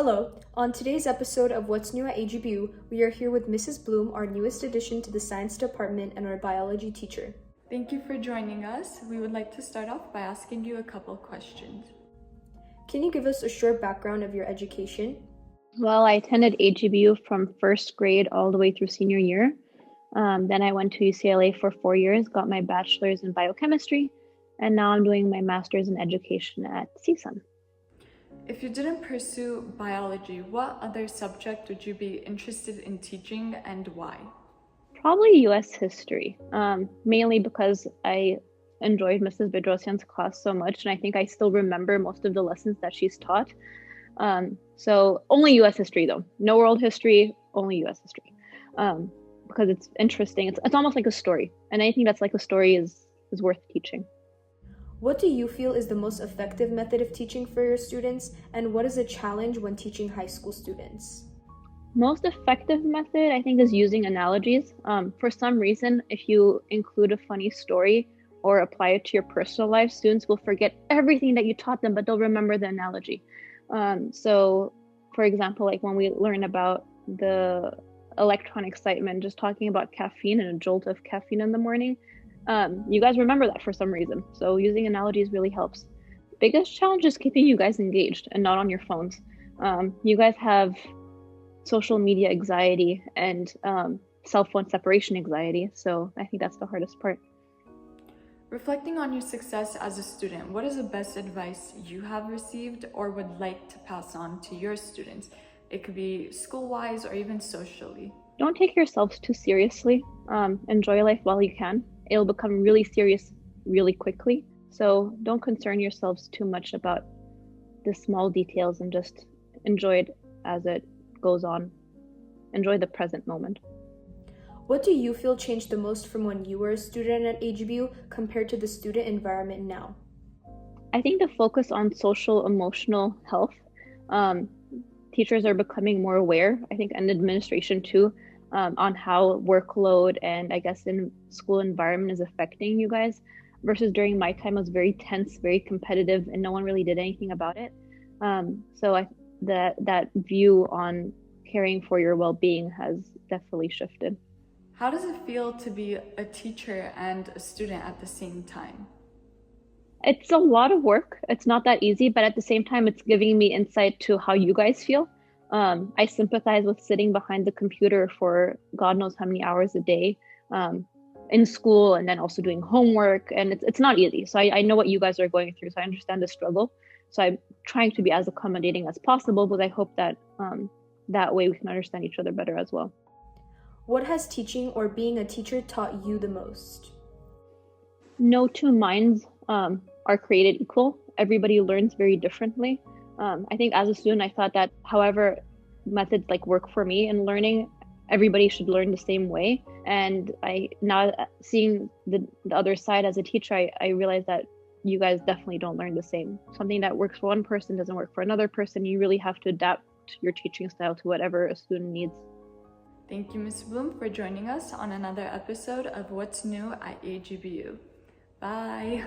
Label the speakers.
Speaker 1: Hello. On today's episode of What's New at AGBU, we are here with Mrs. Blume, our newest addition to the Science Department and our biology teacher.
Speaker 2: Thank you for joining us. We would like to start off by asking you a couple questions.
Speaker 1: Can you give us a short background of your education?
Speaker 3: Well, I attended AGBU from first grade all the way through senior year. Then I went to UCLA for 4 years, got my bachelor's in biochemistry, and now I'm doing my master's in education at CSUN.
Speaker 2: If you didn't pursue biology, what other subject would you be interested in teaching and why?
Speaker 3: Probably US history, mainly because I enjoyed Mrs. Bedrosian's class so much, and I think I still remember most of the lessons that she's taught. So only US history though, no world history, only US history, because it's interesting. It's almost like a story, and anything that's like a story is worth teaching.
Speaker 1: What do you feel is the most effective method of teaching for your students, and what is a challenge when teaching high school students?
Speaker 3: Most effective method, I think, is using analogies. For some reason, if you include a funny story or apply it to your personal life, students will forget everything that you taught them, but they'll remember the analogy. So, for example, like when we learn about the electron excitement, just talking about caffeine and a jolt of caffeine in the morning, you guys remember that for some reason. So using analogies really helps. Biggest challenge is keeping you guys engaged and not on your phones. You guys have social media anxiety and cell phone separation anxiety. So I think that's the hardest part.
Speaker 2: Reflecting on your success as a student, what is the best advice you have received or would like to pass on to your students? It could be school-wise or even socially.
Speaker 3: Don't take yourselves too seriously. Enjoy life while you can. It'll become really serious really quickly. So don't concern yourselves too much about the small details and just enjoy it as it goes on. Enjoy the present moment.
Speaker 1: What do you feel changed the most from when you were a student at AGBU compared to the student environment now?
Speaker 3: I think the focus on social emotional health. Teachers are becoming more aware, I think, and administration too, on how workload and I guess in school environment is affecting you guys, versus during my time it was very tense, very competitive, and no one really did anything about it. So that view on caring for your well-being has definitely shifted.
Speaker 2: How does it feel to be a teacher and a student at the same time?
Speaker 3: It's a lot of work. It's not that easy, but at the same time, it's giving me insight to how you guys feel. I sympathize with sitting behind the computer for God knows how many hours a day in school, and then also doing homework, and it's not easy. So I know what you guys are going through, so I understand the struggle. So I'm trying to be as accommodating as possible, but I hope that that way we can understand each other better as well.
Speaker 1: What has teaching or being a teacher taught you the most?
Speaker 3: No two minds are created equal. Everybody learns very differently. I think as a student, I thought that however methods like work for me in learning, everybody should learn the same way. And I now seeing the other side as a teacher, I realized that you guys definitely don't learn the same. Something that works for one person doesn't work for another person. You really have to adapt your teaching style to whatever a student needs.
Speaker 2: Thank you, Ms. Blume, for joining us on another episode of What's New at AGBU. Bye.